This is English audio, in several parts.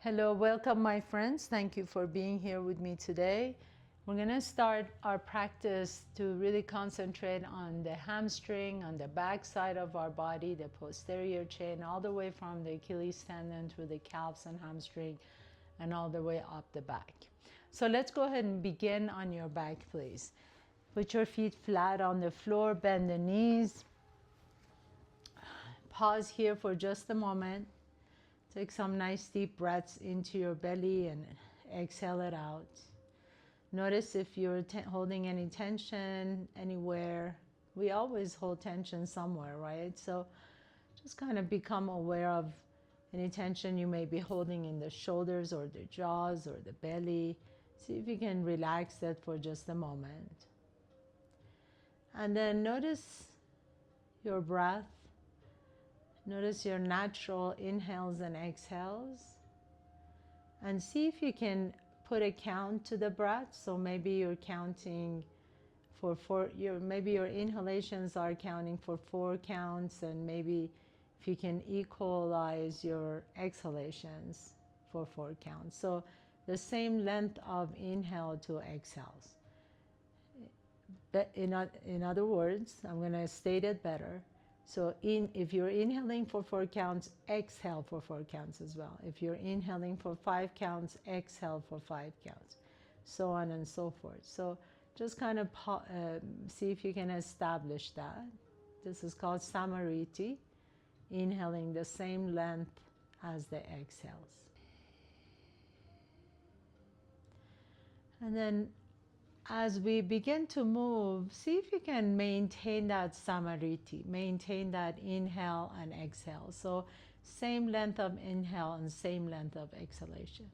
Hello, welcome my friends. Thank you for being here with me today. We're going to start our practice to really concentrate on the hamstring, on the back side of our body, the posterior chain, all the way from the Achilles tendon through the calves and hamstring, and all the way up the back. So let's go ahead and begin on your back, please. Put your feet flat on the floor, bend the knees. Pause here for just a moment. Take some nice deep breaths into your belly and exhale it out. Notice if you're holding any tension anywhere. We always hold tension somewhere, right? So just kind of become aware of any tension you may be holding in the shoulders or the jaws or the belly. See if you can relax that for just a moment. And then notice your breath. Notice your natural inhales and exhales, and see if you can put a count to the breath. So maybe you're counting for maybe your inhalations are counting for 4 counts, and maybe if you can equalize your exhalations for 4 counts. So the same length of inhale to exhales. But in other words, I'm going to state it better. So if you're inhaling for 4 counts, exhale for 4 counts as well. If you're inhaling for 5 counts, exhale for 5 counts, so on and so forth. So just kind of see if you can establish that. This is called samariti, inhaling the same length as the exhales. And then as we begin to move, see if you can maintain that samariti, maintain that inhale and exhale. So same length of inhale and same length of exhalation.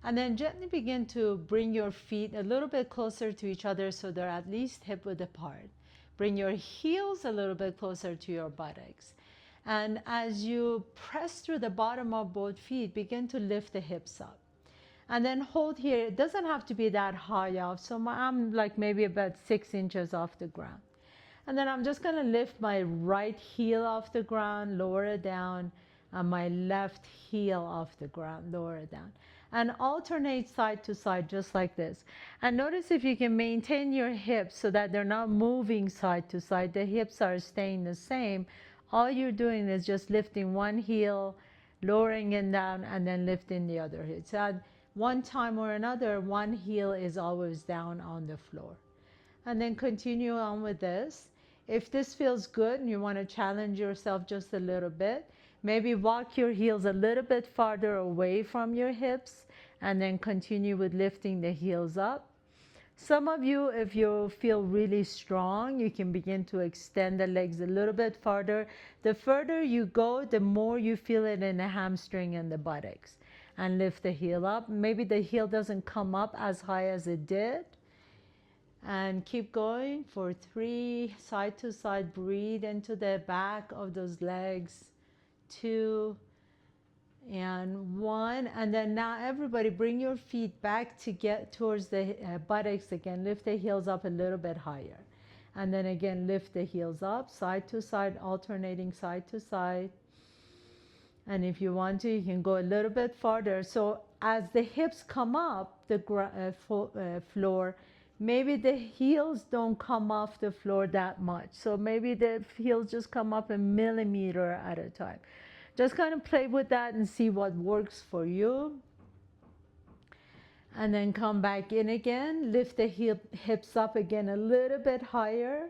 And then gently begin to bring your feet a little bit closer to each other so they're at least hip-width apart. Bring your heels a little bit closer to your buttocks. And as you press through the bottom of both feet, begin to lift the hips up. And then hold here. It doesn't have to be that high off. So I'm like maybe about 6 inches off the ground. And then I'm just going to lift my right heel off the ground, lower it down, and my left heel off the ground, lower it down. And alternate side to side just like this. And notice if you can maintain your hips so that they're not moving side to side. The hips are staying the same. All you're doing is just lifting one heel, lowering it down, and then lifting the other heel. So one time or another, one heel is always down on the floor. And then continue on with this. If this feels good and you want to challenge yourself just a little bit, maybe walk your heels a little bit farther away from your hips and then continue with lifting the heels up. Some of you, if you feel really strong, you can begin to extend the legs a little bit farther. The further you go, the more you feel it in the hamstring and the buttocks. And lift the heel up. Maybe the heel doesn't come up as high as it did. And keep going for 3, side to side. Breathe into the back of those legs. 2 and 1. And then now everybody bring your feet back to get towards the buttocks again. Lift the heels up a little bit higher. And then again lift the heels up, side to side, alternating side to side. And if you want to, you can go a little bit farther. So as the hips come up the floor, maybe the heels don't come off the floor that much. So maybe the heels just come up a millimeter at a time. Just kind of play with that and see what works for you. And then come back in again. Lift the hips up again a little bit higher.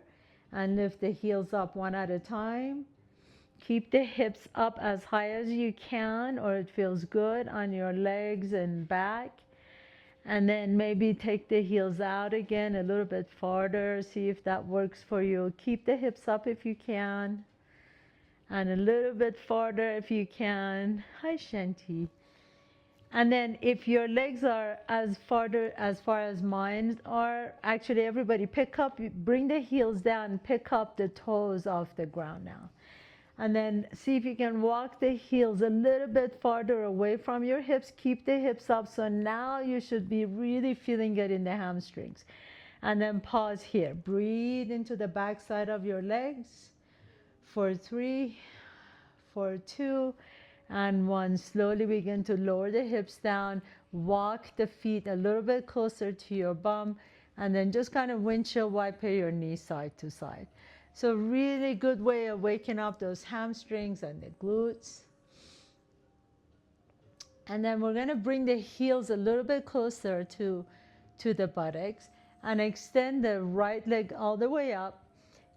And lift the heels up one at a time. Keep the hips up as high as you can, or it feels good on your legs and back. And then maybe take the heels out again a little bit farther. See if that works for you. Keep the hips up if you can. And a little bit farther if you can. Hi, Shanti. And then if your legs are as far as mine are, actually everybody bring the heels down, pick up the toes off the ground now. And then see if you can walk the heels a little bit farther away from your hips. Keep the hips up. So now you should be really feeling good in the hamstrings. And then pause here. Breathe into the back side of your legs for 3, for 2, and 1. Slowly begin to lower the hips down, walk the feet a little bit closer to your bum, and then just kind of windshield wiper your knees side to side. So really good way of waking up those hamstrings and the glutes. And then we're going to bring the heels a little bit closer to the buttocks and extend the right leg all the way up,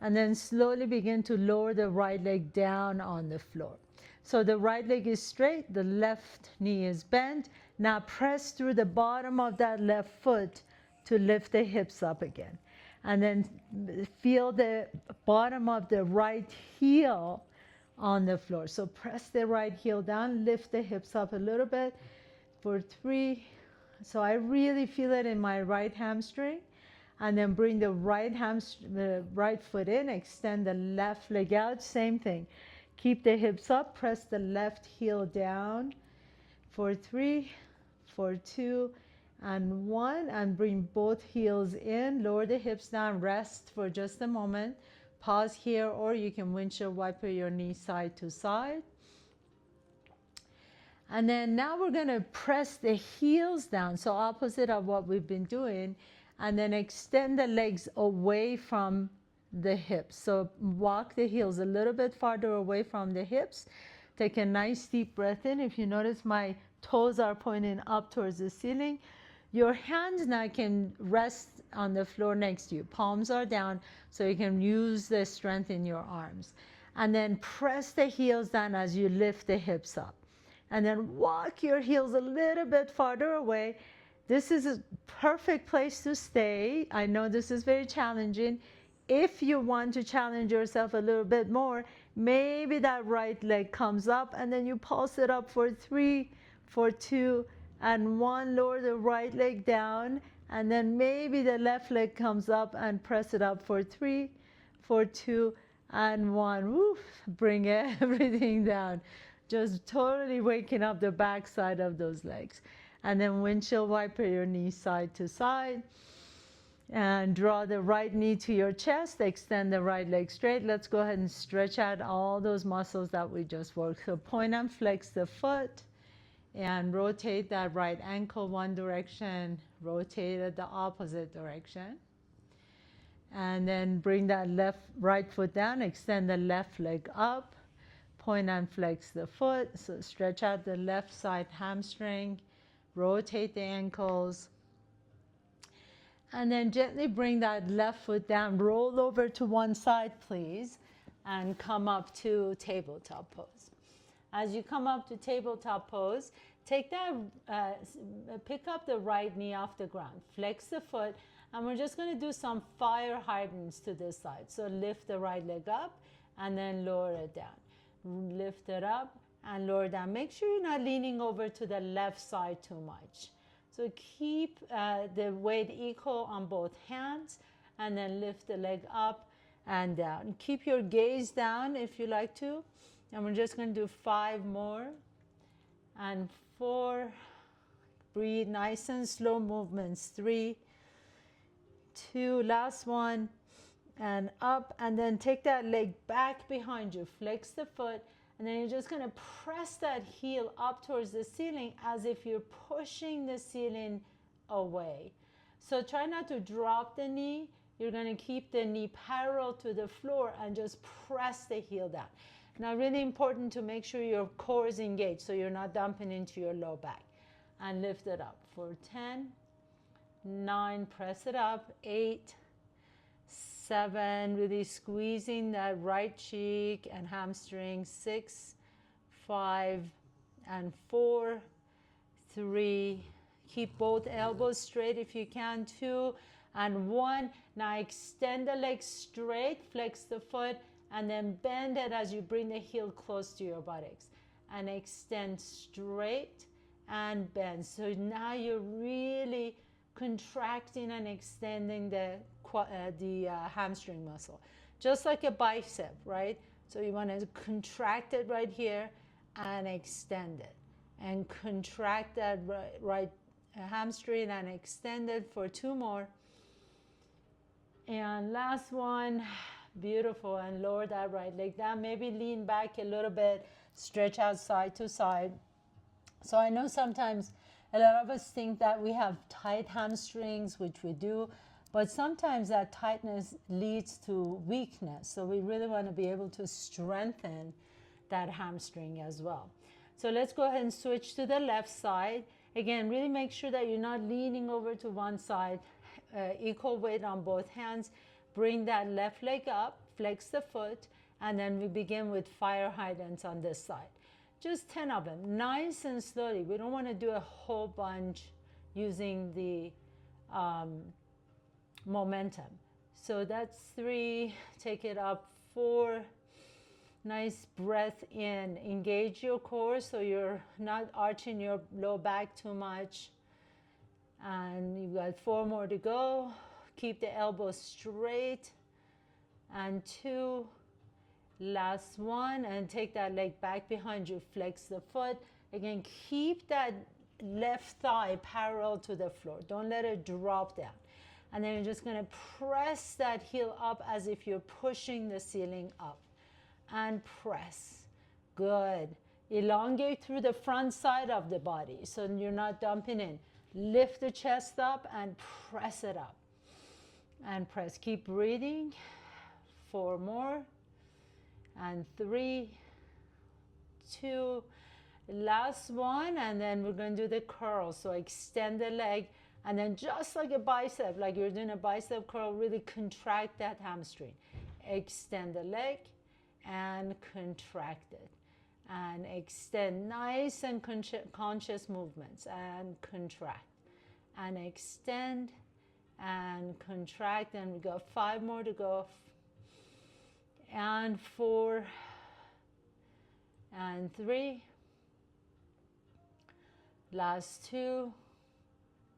and then slowly begin to lower the right leg down on the floor. So the right leg is straight, the left knee is bent. Now press through the bottom of that left foot to lift the hips up again. And then feel the bottom of the right heel on the floor. So press the right heel down, lift the hips up a little bit for 3. So I really feel it in my right hamstring. And then bring the right foot in, extend the left leg out, same thing. Keep the hips up, press the left heel down for 3, for 2, and 1, and bring both heels in, lower the hips down, rest for just a moment. Pause here, or you can windshield wiper your knees side to side. And then now we're going to press the heels down, so opposite of what we've been doing, and then extend the legs away from the hips. So walk the heels a little bit farther away from the hips. Take a nice deep breath in. If you notice, my toes are pointing up towards the ceiling. Your hands now can rest on the floor next to you. Palms are down, so you can use the strength in your arms. And then press the heels down as you lift the hips up. And then walk your heels a little bit farther away. This is a perfect place to stay. I know this is very challenging. If you want to challenge yourself a little bit more, maybe that right leg comes up and then you pulse it up for 3, for 2, and 1. Lower the right leg down, and then maybe the left leg comes up and press it up for 3, for 2, and 1. Woof, bring everything down. Just totally waking up the back side of those legs. And then windshield wiper your knees side to side. And draw the right knee to your chest. Extend the right leg straight. Let's go ahead and stretch out all those muscles that we just worked. So point and flex the foot. And rotate that right ankle one direction. Rotate it the opposite direction. And then bring that right foot down. Extend the left leg up. Point and flex the foot. So stretch out the left side hamstring. Rotate the ankles. And then gently bring that left foot down. Roll over to one side, please. And come up to tabletop pose. As you come up to tabletop pose, take that, pick up the right knee off the ground. Flex the foot. And we're just going to do some fire hydrants to this side. So lift the right leg up and then lower it down. Lift it up and lower down. Make sure you're not leaning over to the left side too much. So keep the weight equal on both hands, and then lift the leg up and down. Keep your gaze down if you like to. And we're just going to do 5 more. And 4. Breathe, nice and slow movements. 3, 2, last one. And up, and then take that leg back behind you. Flex the foot, and then you're just going to press that heel up towards the ceiling as if you're pushing the ceiling away. So try not to drop the knee. You're going to keep the knee parallel to the floor and just press the heel down. Now, really important to make sure your core is engaged so you're not dumping into your low back. And lift it up for 10, 9, press it up, 8, 7, really squeezing that right cheek and hamstring. 6, 5, and 4, 3. Keep both elbows straight if you can. 2 and 1. Now extend the legs straight, flex the foot, and then bend it as you bring the heel close to your buttocks. And extend straight and bend. So now you're really contracting and extending the hamstring muscle, just like a bicep, right? So you want to contract it right here and extend it, and contract that right hamstring and extend it for 2 more. And last one, beautiful. And lower that right leg down. Maybe lean back a little bit Stretch out side to side. So I know sometimes a lot of us think that we have tight hamstrings, which we do, but sometimes that tightness leads to weakness. So we really want to be able to strengthen that hamstring as well. So let's go ahead and switch to the left side. Again, really make sure that you're not leaning over to one side. Equal weight on both hands. Bring that left leg up, flex the foot, and then we begin with fire hydrants on this side. Just 10 of them, nice and slowly. We don't want to do a whole bunch using the momentum. So that's 3, take it up, 4, nice breath in. Engage your core so you're not arching your low back too much. And you've got 4 more to go. Keep the elbows straight. And 2, last one, and take that leg back behind you, flex the foot. Again, keep that left thigh parallel to the floor. Don't let it drop down. And then you're just going to press that heel up as if you're pushing the ceiling up. And press. Good. Elongate through the front side of the body so you're not dumping in. Lift the chest up and press it up. And press. Keep breathing. 4 more. And 3, 2, last one, and then we're going to do the curl. So extend the leg, and then just like a bicep, like you're doing a bicep curl, really contract that hamstring. Extend the leg and contract it. And extend, nice and conscious movements, and contract. And extend and contract, and we got 5 more to go. And 4, and 3, last 2,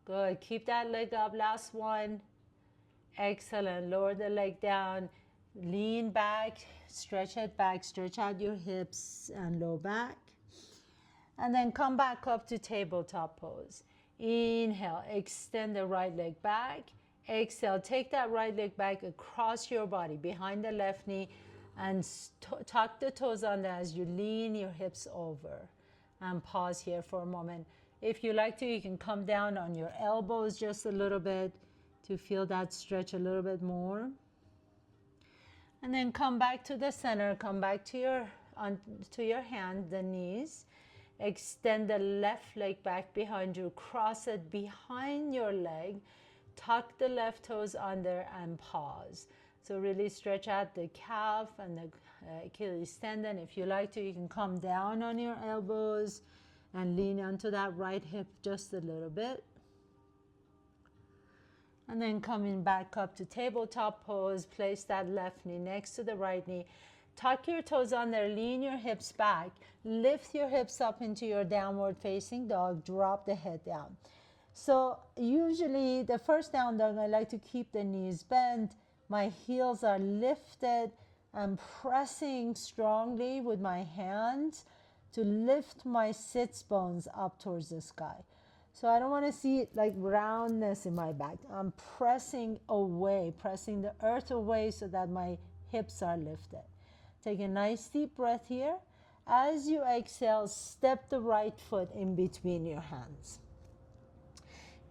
good, keep that leg up, last one, excellent, lower the leg down, lean back, stretch it back, stretch out your hips and low back, and then come back up to tabletop pose. Inhale, extend the right leg back. Exhale, take that right leg back across your body, behind the left knee, and tuck the toes under as you lean your hips over. And pause here for a moment. If you like to, you can come down on your elbows just a little bit to feel that stretch a little bit more. And then come back to the center, come back to your hand, the knees. Extend the left leg back behind you, cross it behind your leg. Tuck the left toes under and pause. So really stretch out the calf and the Achilles tendon. If you like to, you can come down on your elbows and lean onto that right hip just a little bit. And then coming back up to tabletop pose, place that left knee next to the right knee. Tuck your toes under, lean your hips back. Lift your hips up into your downward facing dog. Drop the head down. So usually the first down dog, I like to keep the knees bent. My heels are lifted. I'm pressing strongly with my hands to lift my sits bones up towards the sky. So I don't want to see like roundness in my back. I'm pressing away, pressing the earth away so that my hips are lifted. Take a nice deep breath here. As you exhale, step the right foot in between your hands.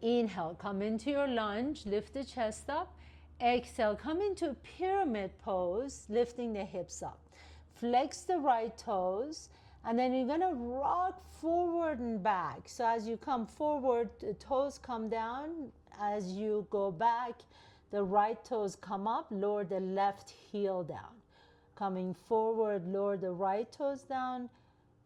Inhale, come into your lunge, lift the chest up. Exhale, come into pyramid pose, lifting the hips up. Flex the right toes, and then you're gonna rock forward and back. So as you come forward, the toes come down. As you go back, the right toes come up, lower the left heel down. Coming forward, lower the right toes down.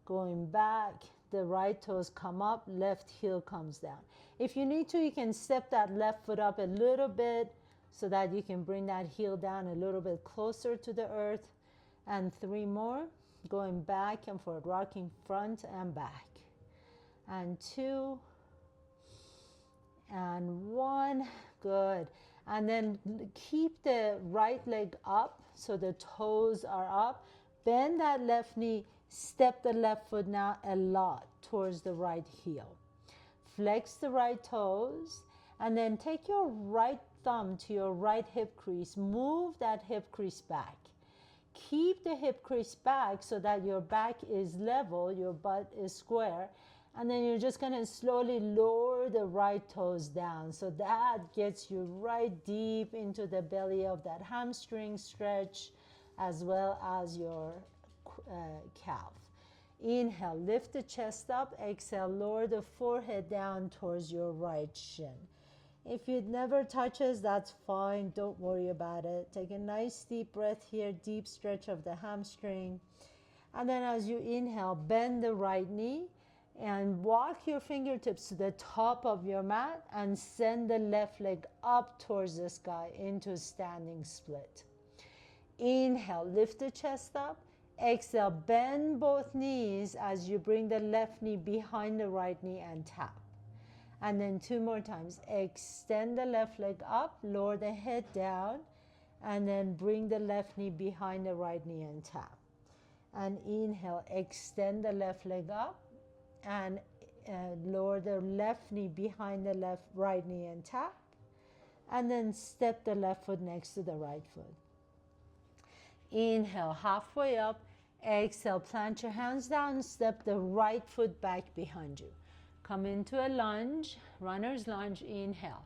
Going back, the right toes come up, left heel comes down. If you need to, you can step that left foot up a little bit so that you can bring that heel down a little bit closer to the earth. And 3 more, going back and forward, rocking front and back. And 2, and 1, good. And then keep the right leg up so the toes are up. Bend that left knee, step the left foot now a lot towards the right heel. Flex the right toes, and then take your right thumb to your right hip crease. Move that hip crease back. keep the hip crease back so that your back is level, your butt is square. And then you're just going to slowly lower the right toes down. So that gets you right deep into the belly of that hamstring stretch, as well as your calf. Inhale, lift the chest up. Exhale, lower the forehead down towards your right shin. If it never touches, that's fine. Don't worry about it. Take a nice deep breath here, deep stretch of the hamstring. And then as you inhale, bend the right knee and walk your fingertips to the top of your mat and send the left leg up towards the sky into standing split. Inhale, lift the chest up. Exhale, bend both knees as you bring the left knee behind the right knee and tap. And then 2 more times. Extend the left leg up, lower the head down, and then bring the left knee behind the right knee and tap. And inhale, extend the left leg up and lower the left knee behind the right knee and tap. And then step the left foot next to the right foot. Inhale, halfway up. Exhale, plant your hands down, step the right foot back behind you. Come into a lunge, runner's lunge, inhale.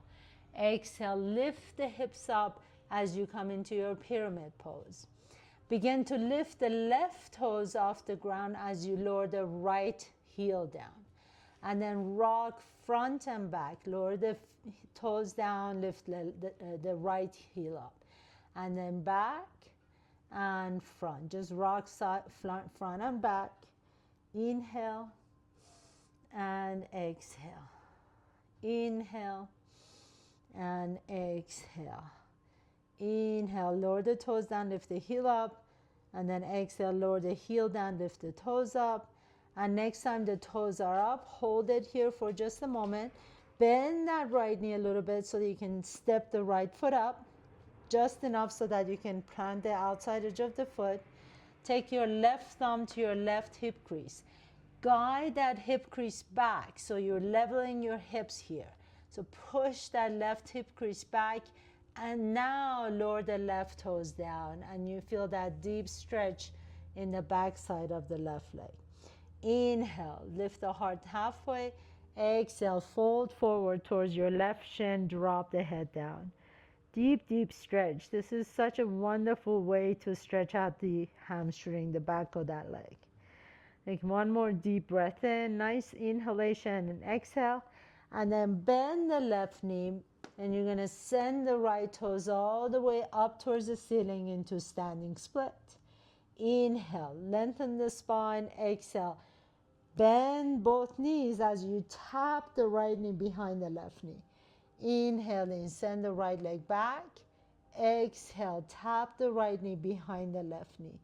Exhale, lift the hips up as you come into your pyramid pose. Begin to lift the left toes off the ground as you lower the right heel down. And then rock front and back. Lower the toes down, lift the right heel up. And then back and front. Just rock side, front and back. Inhale and exhale. Inhale and exhale. Inhale, lower the toes down, lift the heel up. And then exhale, lower the heel down, lift the toes up. And next time the toes are up, hold it here for just a moment. Bend that right knee a little bit so that you can step the right foot up. Just enough so that you can plant the outside edge of the foot. Take your left thumb to your left hip crease. Guide that hip crease back so you're leveling your hips here. So push that left hip crease back and now lower the left toes down and you feel that deep stretch in the back side of the left leg. Inhale, lift the heart halfway. Exhale, fold forward towards your left shin, drop the head down. Deep, deep stretch. This is such a wonderful way to stretch out the hamstring, the back of that leg. Take one more deep breath in, nice inhalation and exhale. And then bend the left knee and you're going to send the right toes all the way up towards the ceiling into standing split. Inhale, lengthen the spine, exhale. Bend both knees as you tap the right knee behind the left knee. Inhaling, send the right leg back. Exhale, tap the right knee behind the left knee.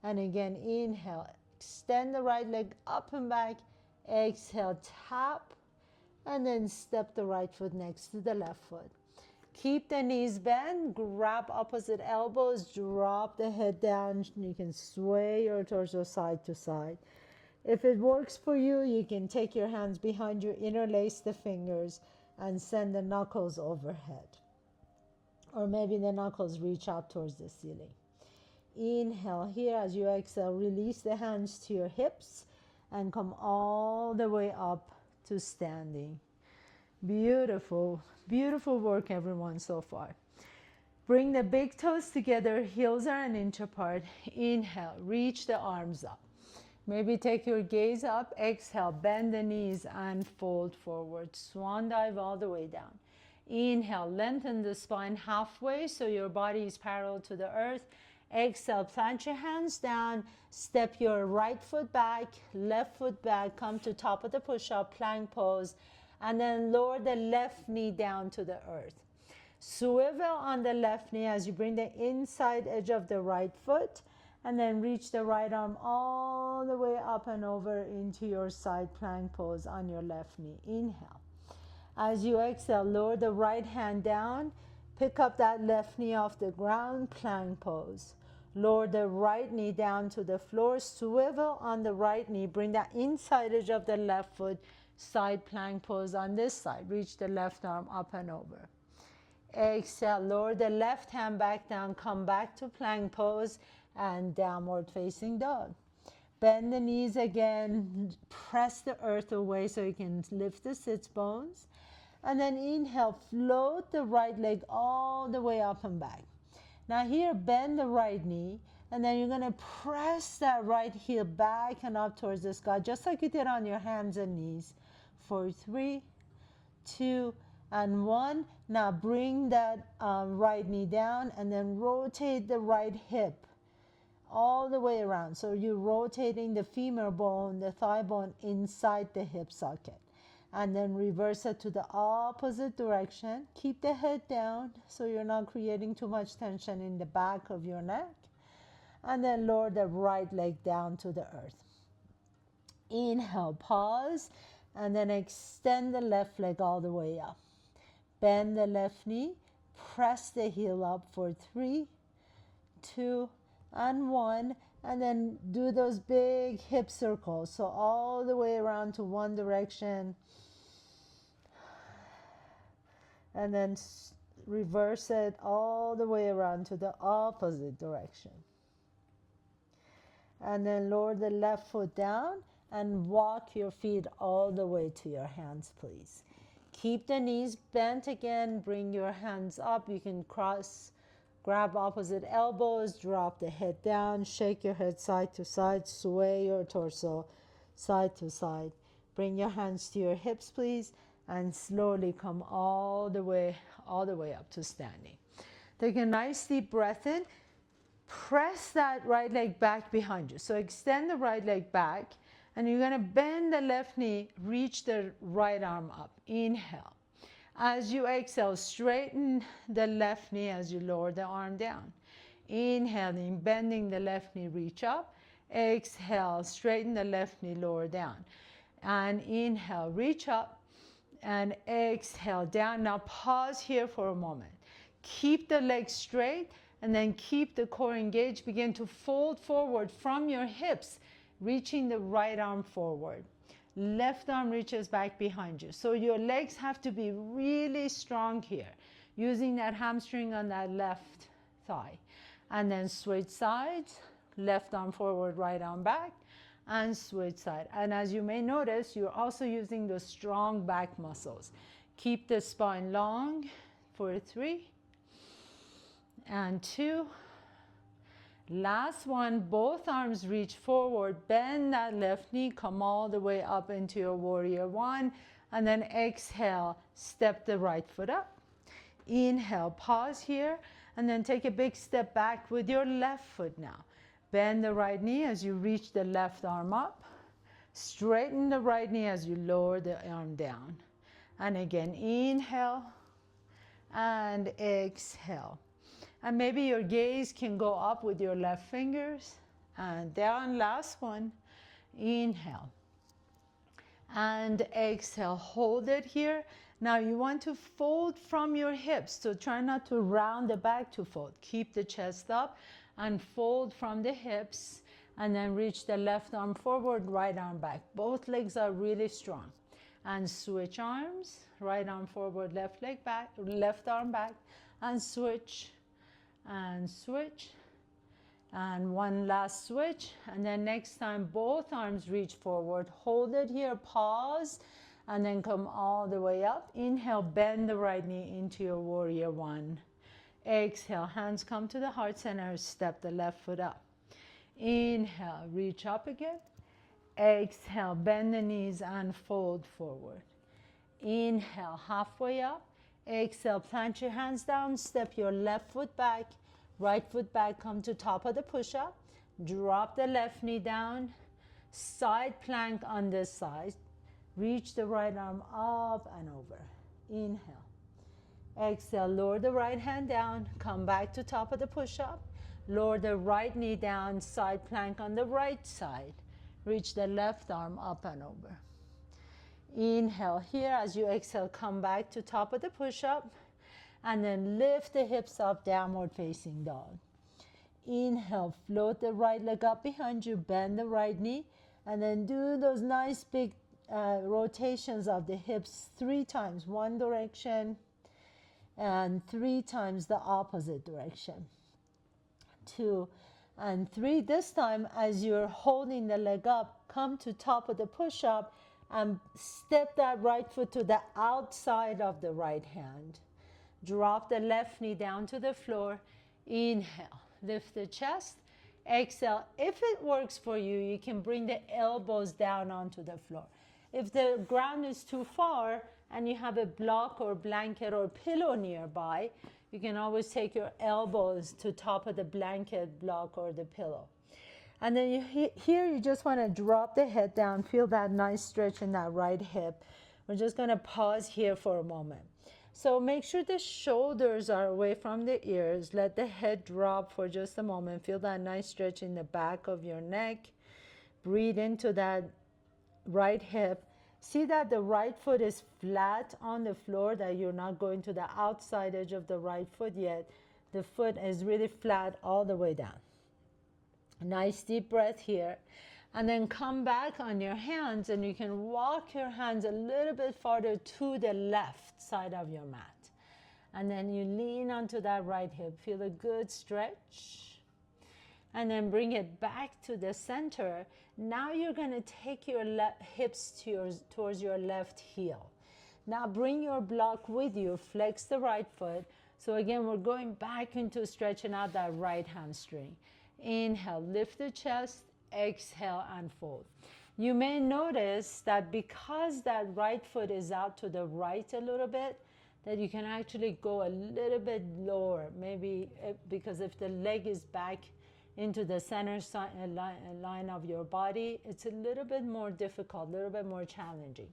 And again, inhale, extend the right leg up and back. Exhale, tap, and then step the right foot next to the left foot. Keep the knees bent, grab opposite elbows, drop the head down. You can sway your torso side to side. If it works for you, you can take your hands behind you, interlace the fingers, and send the knuckles overhead. Or maybe the knuckles reach up towards the ceiling. Inhale here. As you exhale, release the hands to your hips and come all the way up to standing. Beautiful, beautiful work everyone so far. Bring the big toes together, heels are an inch apart. Inhale, reach the arms up. Maybe take your gaze up, exhale, bend the knees and fold forward. Swan dive all the way down. Inhale, lengthen the spine halfway so your body is parallel to the earth. Exhale, plant your hands down, step your right foot back, left foot back, come to top of the push-up, plank pose, and then lower the left knee down to the earth. Swivel on the left knee as you bring the inside edge of the right foot, and then reach the right arm all the way up and over into your side plank pose on your left knee. Inhale. As you exhale, lower the right hand down, pick up that left knee off the ground, plank pose. Lower the right knee down to the floor, swivel on the right knee, bring that inside edge of the left foot, side plank pose on this side. Reach the left arm up and over. Exhale, lower the left hand back down, come back to plank pose, and downward facing dog. Bend the knees again, press the earth away so you can lift the sits bones. And then inhale, float the right leg all the way up and back. Now here, bend the right knee, and then you're gonna press that right heel back and up towards the sky, just like you did on your hands and knees. For 3, 2, and 1. Now bring that right knee down and then rotate the right hip all the way around. So you're rotating the femur bone, the thigh bone inside the hip socket. And then reverse it to the opposite direction. Keep the head down so you're not creating too much tension in the back of your neck. And then lower the right leg down to the earth. Inhale, pause, and then extend the left leg all the way up. Bend the left knee, press the heel up for 3, 2, and 1, and then do those big hip circles. So all the way around to one direction, and then reverse it all the way around to the opposite direction. And then lower the left foot down and walk your feet all the way to your hands, please. Keep the knees bent again, bring your hands up. You can cross, grab opposite elbows, drop the head down, shake your head side to side, sway your torso side to side. Bring your hands to your hips, please, and slowly come all the way up to standing. Take a nice deep breath in. Press that right leg back behind you. So extend the right leg back, and you're going to bend the left knee, reach the right arm up. Inhale. As you exhale, straighten the left knee as you lower the arm down. Inhaling, bending the left knee, reach up. Exhale, straighten the left knee, lower down. And inhale, reach up, and exhale, down. Now pause here for a moment. Keep the legs straight, and then keep the core engaged. Begin to fold forward from your hips, reaching the right arm forward. Left arm reaches back behind you. So your legs have to be really strong here, using that hamstring on that left thigh. And then switch sides, left arm forward, right arm back, and switch side. And as you may notice, you're also using the strong back muscles. Keep the spine long for 3, and 2. Last one, both arms reach forward, bend that left knee, come all the way up into your warrior 1, and then exhale, step the right foot up. Inhale, pause here, and then take a big step back with your left foot now. Bend the right knee as you reach the left arm up. Straighten the right knee as you lower the arm down. And again, inhale and exhale. And maybe your gaze can go up with your left fingers and down. Last one. Inhale and exhale. Hold it here. Now you want to fold from your hips. So try not to round the back to fold. Keep the chest up and fold from the hips. And then reach the left arm forward, right arm back. Both legs are really strong. And switch arms. Right arm forward, left leg back, left arm back. And switch. And switch, and one last switch, and then next time both arms reach forward, hold it here, pause, and then come all the way up. Inhale, bend the right knee into your warrior 1. Exhale, hands come to the heart center, step the left foot up. Inhale, reach up again. Exhale, bend the knees and fold forward. Inhale, halfway up. Exhale, plant your hands down, step your left foot back, right foot back, come to top of the push-up. Drop the left knee down, side plank on this side. Reach the right arm up and over. Inhale. Exhale, lower the right hand down, come back to top of the push-up. Lower the right knee down, side plank on the right side. Reach the left arm up and over. Inhale here. As you exhale, come back to top of the push-up, and then lift the hips up, downward facing dog. Inhale, float the right leg up behind you, bend the right knee, and then do those nice big rotations of the hips 3 times, one direction, and 3 times the opposite direction. 2, and 3. This time, as you're holding the leg up, come to top of the push-up and step that right foot to the outside of the right hand. Drop the left knee down to the floor. Inhale, lift the chest. Exhale. If it works for you, you can bring the elbows down onto the floor. If the ground is too far and you have a block or blanket or pillow nearby, you can always take your elbows to top of the blanket, block, or the pillow. And then here you just want to drop the head down. Feel that nice stretch in that right hip. We're just going to pause here for a moment. So make sure the shoulders are away from the ears. Let the head drop for just a moment. Feel that nice stretch in the back of your neck. Breathe into that right hip. See that the right foot is flat on the floor, that you're not going to the outside edge of the right foot yet. The foot is really flat all the way down. Nice deep breath here. And then come back on your hands, and you can walk your hands a little bit farther to the left side of your mat. And then you lean onto that right hip. Feel a good stretch. And then bring it back to the center. Now you're going to take your hips towards your left heel. Now bring your block with you. Flex the right foot. So again, we're going back into stretching out that right hamstring. Inhale, lift the chest. Exhale and fold. You may notice that because that right foot is out to the right a little bit, that you can actually go a little bit lower. Maybe because if the leg is back into the center line of your body, it's a little bit more difficult, a little bit more challenging.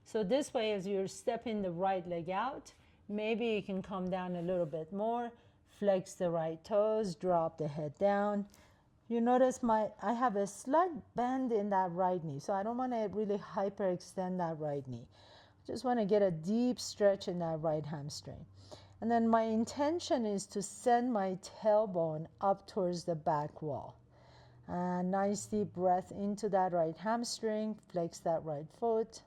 So this way, as you're stepping the right leg out, maybe you can come down a little bit more, flex the right toes, drop the head down. You notice I have a slight bend in that right knee, so I don't want to really hyperextend that right knee. Just want to get a deep stretch in that right hamstring. And then my intention is to send my tailbone up towards the back wall. And nice deep breath into that right hamstring, flex that right foot.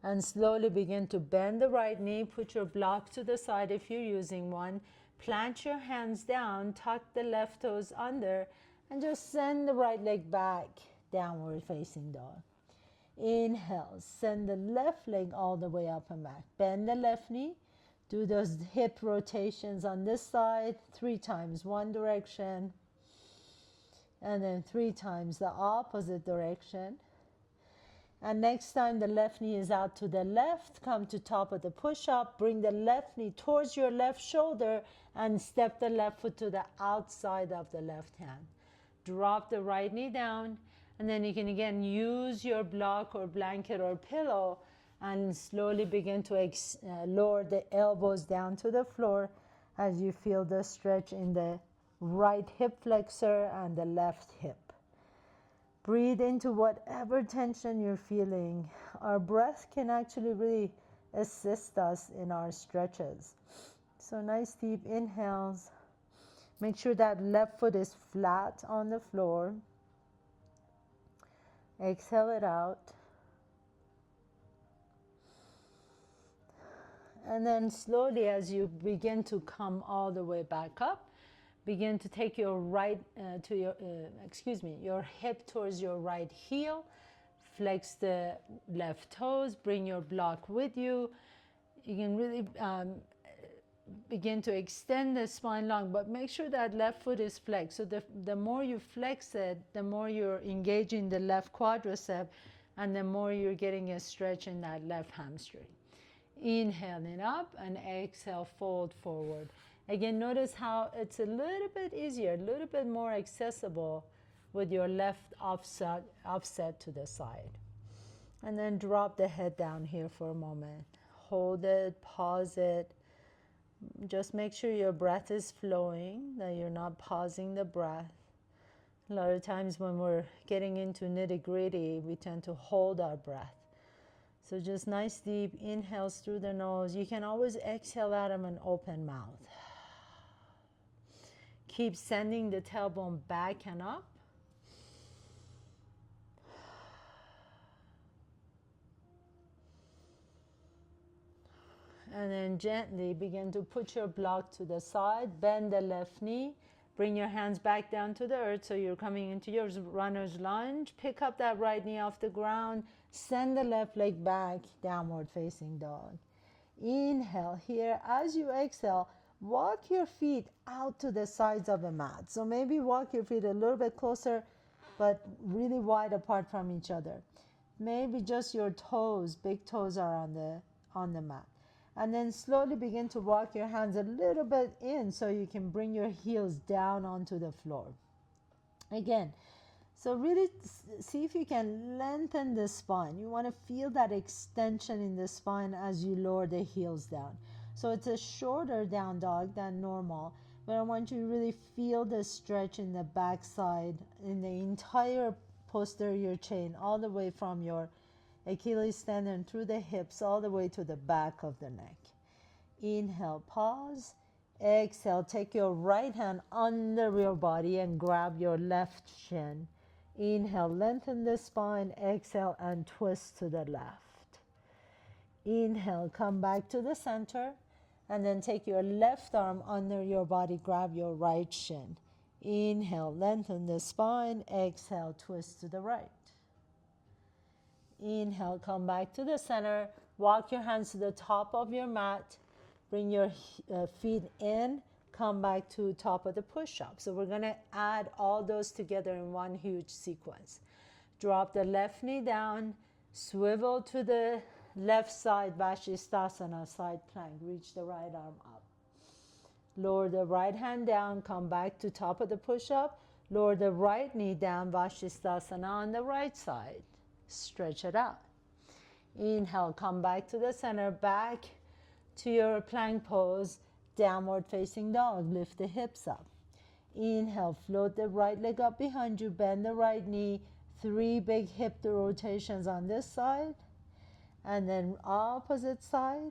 And slowly begin to bend the right knee, put your block to the side if you're using one. Plant your hands down, tuck the left toes under, and just send the right leg back, downward facing dog. Inhale, send the left leg all the way up and back. Bend the left knee, do those hip rotations on this side, 3 times one direction, and then 3 times the opposite direction. And next time the left knee is out to the left, come to top of the push-up, bring the left knee towards your left shoulder and step the left foot to the outside of the left hand. Drop the right knee down, and then you can again use your block or blanket or pillow and slowly begin to lower the elbows down to the floor as you feel the stretch in the right hip flexor and the left hip. Breathe into whatever tension you're feeling. Our breath can actually really assist us in our stretches. So nice deep inhales. Make sure that left foot is flat on the floor. Exhale it out. And then slowly, as you begin to come all the way back up, begin to take your your hip towards your right heel. Flex the left toes, bring your block with you. You can really begin to extend the spine long, but make sure that left foot is flexed. So the more you flex it, the more you're engaging the left quadricep, and the more you're getting a stretch in that left hamstring. Inhaling up and exhale, fold forward. Again, notice how it's a little bit easier, a little bit more accessible with your left offset to the side. And then drop the head down here for a moment. Hold it, pause it. Just make sure your breath is flowing, that you're not pausing the breath. A lot of times when we're getting into nitty-gritty, we tend to hold our breath. So just nice deep inhales through the nose. You can always exhale out of an open mouth. Keep sending the tailbone back and up. And then gently begin to put your block to the side. Bend the left knee. Bring your hands back down to the earth, so you're coming into your runner's lunge. Pick up that right knee off the ground. Send the left leg back, downward facing dog. Inhale here. As you exhale, walk your feet out to the sides of the mat. So maybe walk your feet a little bit closer, but really wide apart from each other. Maybe just your toes, big toes are on the mat. And then slowly begin to walk your hands a little bit in so you can bring your heels down onto the floor. Again, so really see if you can lengthen the spine. You want to feel that extension in the spine as you lower the heels down. So it's a shorter down dog than normal, but I want you to really feel the stretch in the back side, in the entire posterior chain, all the way from your Achilles tendon through the hips all the way to the back of the neck. Inhale, pause. Exhale, take your right hand under your body and grab your left shin. Inhale, lengthen the spine. Exhale, and twist to the left. Inhale, come back to the center. And then take your left arm under your body, grab your right shin. Inhale, lengthen the spine. Exhale, twist to the right. Inhale, come back to the center. Walk your hands to the top of your mat. Bring your feet in. Come back to top of the push-up. So we're going to add all those together in one huge sequence. Drop the left knee down. Swivel to the left side, Vashisthasana, side plank. Reach the right arm up. Lower the right hand down. Come back to top of the push-up. Lower the right knee down, Vashisthasana on the right side. Stretch it out. Inhale, come back to the center, back to your plank pose, downward facing dog. Lift the hips up. Inhale, float the right leg up behind you, bend the right knee, 3 big hip rotations on this side, and then opposite side.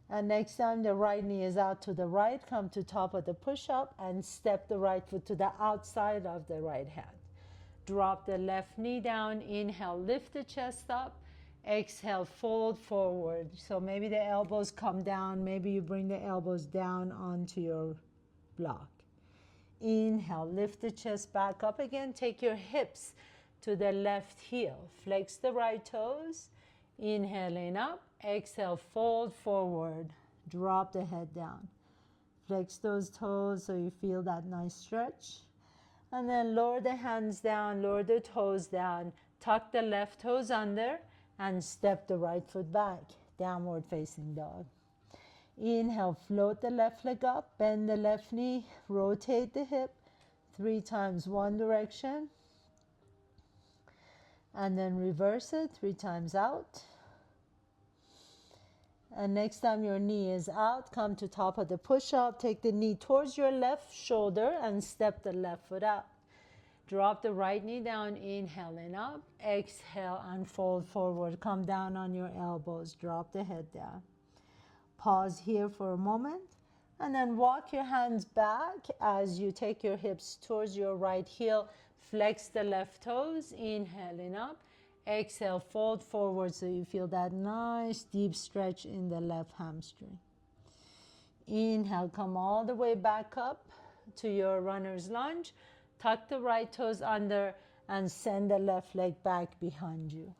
And next time the right knee is out to the right, come to top of the push-up and step the right foot to the outside of the right hand. Drop the left knee down. Inhale, lift the chest up. Exhale, fold forward. So maybe the elbows come down. Maybe you bring the elbows down onto your block. Inhale, lift the chest back up again. Take your hips to the left heel. Flex the right toes. Inhaling up. Exhale, fold forward. Drop the head down. Flex those toes so you feel that nice stretch. And then lower the hands down, lower the toes down, tuck the left toes under, and step the right foot back, downward facing dog. Inhale, float the left leg up, bend the left knee, rotate the hip 3 times one direction, and then reverse it 3 times out. And next time your knee is out, come to top of the push-up. Take the knee towards your left shoulder and step the left foot out. Drop the right knee down, inhaling up. Exhale and fold forward. Come down on your elbows. Drop the head down. Pause here for a moment. And then walk your hands back as you take your hips towards your right heel. Flex the left toes, inhaling up. Exhale, fold forward so you feel that nice deep stretch in the left hamstring. Inhale, come all the way back up to your runner's lunge. Tuck the right toes under and send the left leg back behind you.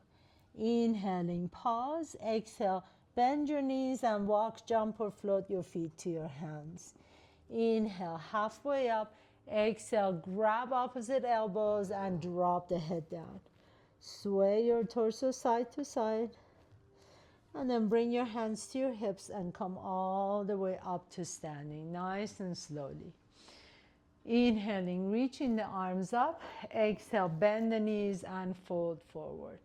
Inhaling, pause. Exhale, bend your knees and walk, jump or float your feet to your hands. Inhale, halfway up. Exhale, grab opposite elbows and drop the head down. Sway your torso side to side. And then bring your hands to your hips and come all the way up to standing, nice and slowly. Inhaling, reaching the arms up. Exhale, bend the knees and fold forward.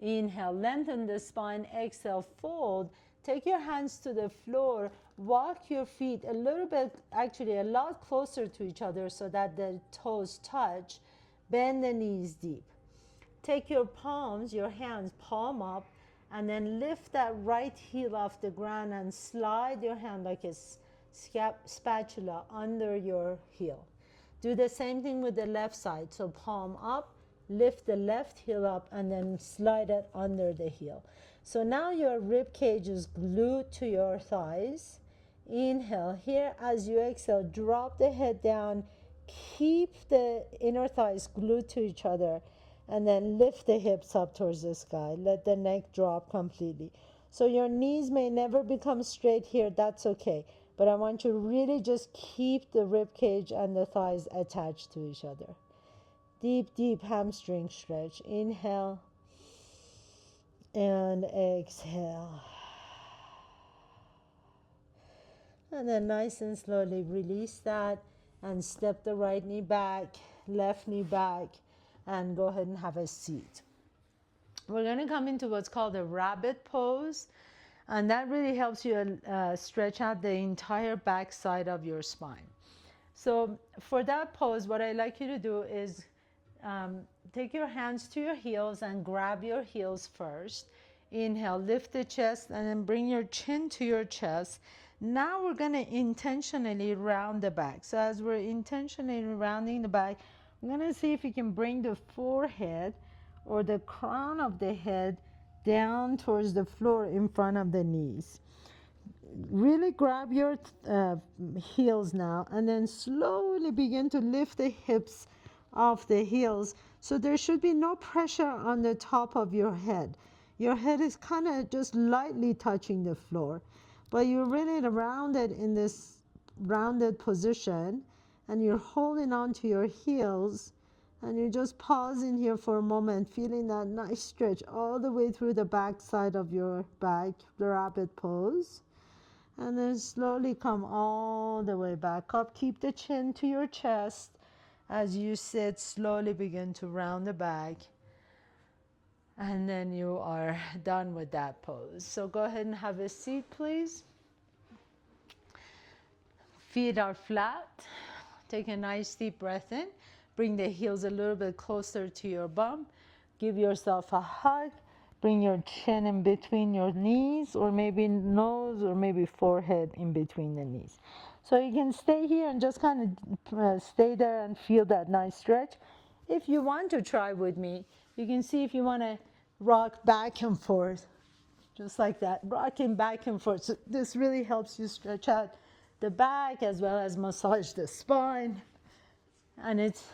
Inhale, lengthen the spine. Exhale, fold. Take your hands to the floor. Walk your feet a little bit, actually a lot closer to each other so that the toes touch. Bend the knees deep. Take your palms, your hands, palm up, and then lift that right heel off the ground and slide your hand like a spatula under your heel. Do the same thing with the left side. So palm up, lift the left heel up, and then slide it under the heel. So now your rib cage is glued to your thighs. Inhale. Here, as you exhale, drop the head down. Keep the inner thighs glued to each other. And then lift the hips up towards the sky. Let the neck drop completely. So your knees may never become straight here. That's okay. But I want you to really just keep the rib cage and the thighs attached to each other. Deep, deep hamstring stretch. Inhale and exhale. And then nice and slowly release that and step the right knee back, left knee back, and go ahead and have a seat. We're going to come into what's called a rabbit pose, and that really helps you stretch out the entire back side of your spine. So for that pose, what I like you to do is take your hands to your heels and grab your heels first. Inhale, lift the chest, and then bring your chin to your chest. Now we're going to intentionally round the back. So as we're intentionally rounding the back, we're going to see if you can bring the forehead or the crown of the head down towards the floor in front of the knees. Really grab your heels now, and then slowly begin to lift the hips off the heels. So there should be no pressure on the top of your head. Your head is kind of just lightly touching the floor, but you're really rounded in this rounded position, and you're holding on to your heels, and you just pause in here for a moment, feeling that nice stretch all the way through the back side of your back, the rabbit pose. And then slowly come all the way back up. Keep the chin to your chest. As you sit, slowly begin to round the back. And then you are done with that pose. So go ahead and have a seat, please. Feet are flat. Take a nice deep breath in. Bring the heels a little bit closer to your bum. Give yourself a hug. Bring your chin in between your knees, or maybe nose, or maybe forehead in between the knees. So you can stay here and just kind of stay there and feel that nice stretch. If you want to try with me, you can see if you want to rock back and forth, just like that, rocking back and forth. So this really helps you stretch out the back as well as massage the spine. And it's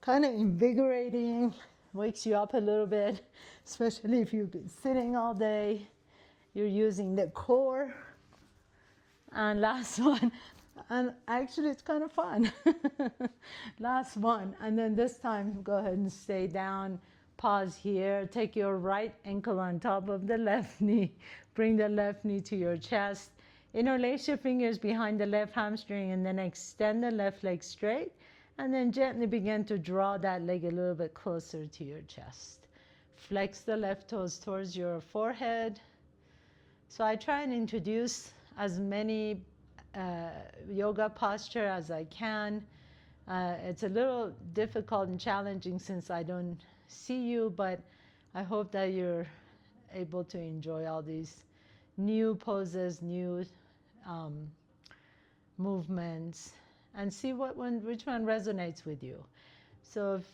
kind of invigorating, wakes you up a little bit, especially if you've been sitting all day. You're using the core. And last one, and actually it's kind of fun. Last one, and then this time go ahead and stay down. Pause here. Take your right ankle on top of the left knee. Bring the left knee to your chest. Interlace your fingers behind the left hamstring, and then extend the left leg straight. And then gently begin to draw that leg a little bit closer to your chest. Flex the left toes towards your forehead. So I try and introduce as many yoga posture as I can. It's a little difficult and challenging since I don't see you, but I hope that you're able to enjoy all these new poses, new movements, and see which one resonates with you. So if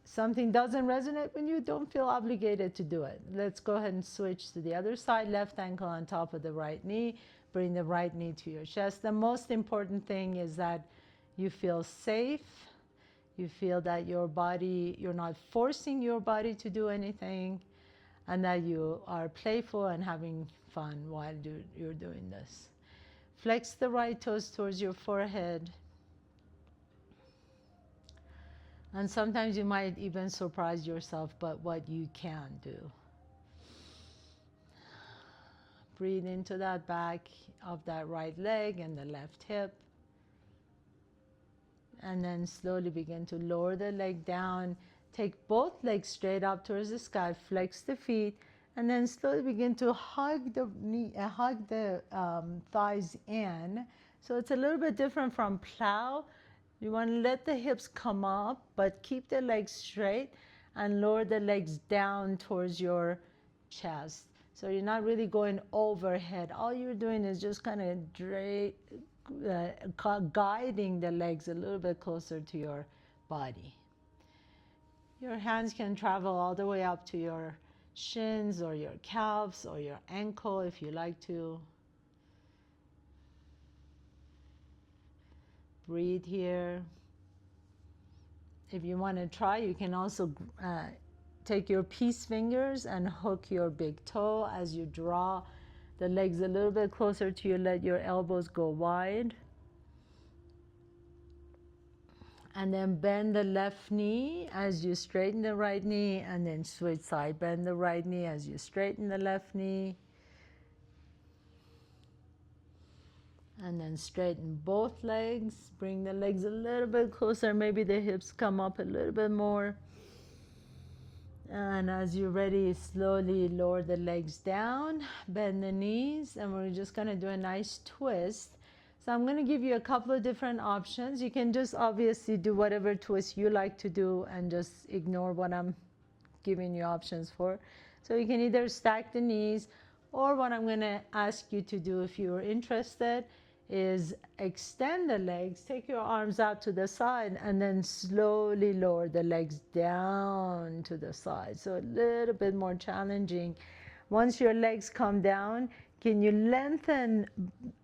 something doesn't resonate with you, don't feel obligated to do it. Let's go ahead and switch to the other side. Left ankle on top of the right knee. Bring the right knee to your chest. The most important thing is that you feel safe. You feel that your body, you're not forcing your body to do anything, and that you are playful and having fun while you're doing this. Flex the right toes towards your forehead. And sometimes you might even surprise yourself by what you can do. Breathe into that back of that right leg and the left hip. And then slowly begin to lower the leg down. Take both legs straight up towards the sky. Flex the feet. And then slowly begin to hug the knee, hug the thighs in. So it's a little bit different from plow. You want to let the hips come up, but keep the legs straight and lower the legs down towards your chest. So you're not really going overhead. All you're doing is just kind of guiding the legs a little bit closer to your body. Your hands can travel all the way up to your shins or your calves or your ankle if you like to. Breathe here. If you want to try, you can also take your peace fingers and hook your big toe as you draw the legs a little bit closer to you. Let your elbows go wide. And then bend the left knee as you straighten the right knee, and then switch side. Bend the right knee as you straighten the left knee. And then straighten both legs. Bring the legs a little bit closer. Maybe the hips come up a little bit more. And as you're ready, slowly lower the legs down. Bend the knees. And we're just going to do a nice twist. So I'm going to give you a couple of different options. You can just obviously do whatever twist you like to do and just ignore what I'm giving you options for. So you can either stack the knees, or what I'm going to ask you to do if you're interested is extend the legs, take your arms out to the side, and then slowly lower the legs down to the side. So a little bit more challenging. Once your legs come down, can you lengthen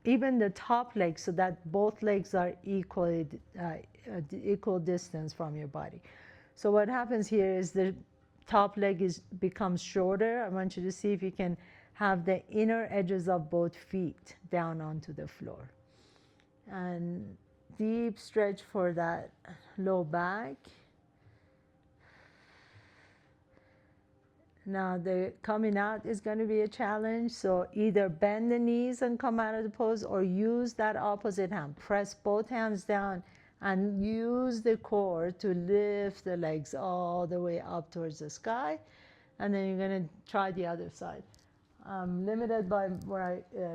even the top leg so that both legs are equal distance from your body? So what happens here is the top leg becomes shorter. I want you to see if you can have the inner edges of both feet down onto the floor. And deep stretch for that low back. Now the coming out is going to be a challenge, so either bend the knees and come out of the pose, or use that opposite hand. Press both hands down and use the core to lift the legs all the way up towards the sky. And then you're going to try the other side. I'm limited by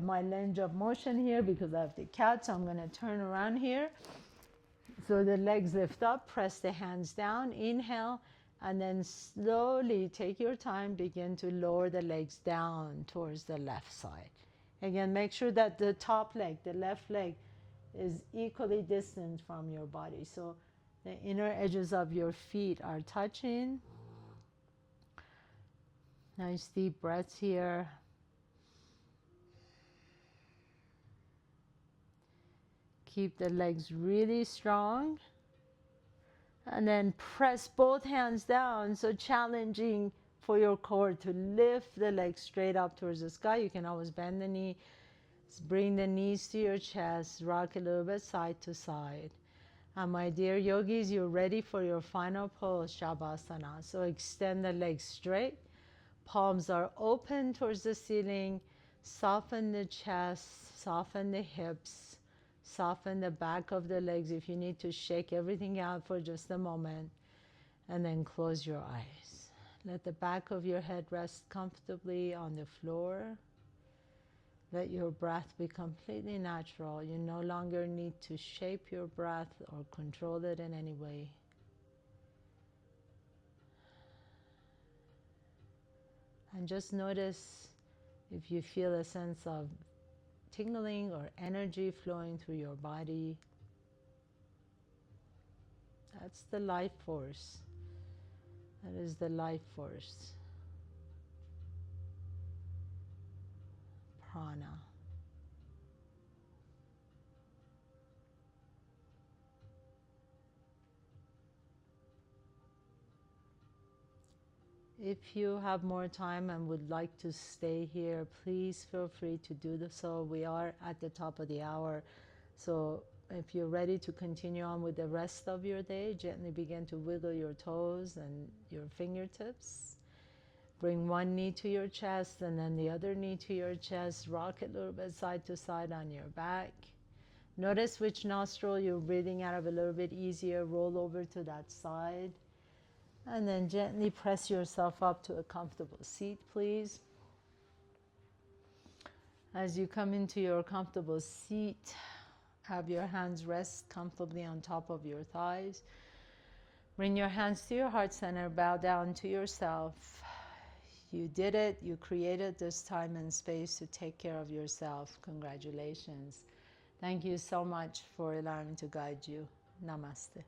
my range of motion here because I have the cat, so I'm going to turn around here. So the legs lift up, press the hands down, inhale. And then slowly take your time, begin to lower the legs down towards the left side. Again, make sure that the top leg, the left leg, is equally distant from your body. So the inner edges of your feet are touching. Nice deep breaths here. Keep the legs really strong. And then press both hands down, so challenging for your core to lift the legs straight up towards the sky. You can always bend the knee, bring the knees to your chest, rock a little bit side to side. And my dear yogis, you're ready for your final pose, Shavasana. So extend the legs straight, palms are open towards the ceiling, soften the chest, soften the hips. Soften the back of the legs if you need to shake everything out for just a moment. And then close your eyes. Let the back of your head rest comfortably on the floor. Let your breath be completely natural. You no longer need to shape your breath or control it in any way. And just notice if you feel a sense of tingling or energy flowing through your body. That's the life force. That is the life force. Prana. If you have more time and would like to stay here, please feel free to do so. We are at the top of the hour. So if you're ready to continue on with the rest of your day, gently begin to wiggle your toes and your fingertips. Bring one knee to your chest and then the other knee to your chest. Rock it a little bit side to side on your back. Notice which nostril you're breathing out of a little bit easier. Roll over to that side. And then gently press yourself up to a comfortable seat, please. As you come into your comfortable seat, have your hands rest comfortably on top of your thighs. Bring your hands to your heart center, bow down to yourself. You did it. You created this time and space to take care of yourself. Congratulations. Thank you so much for allowing me to guide you. Namaste.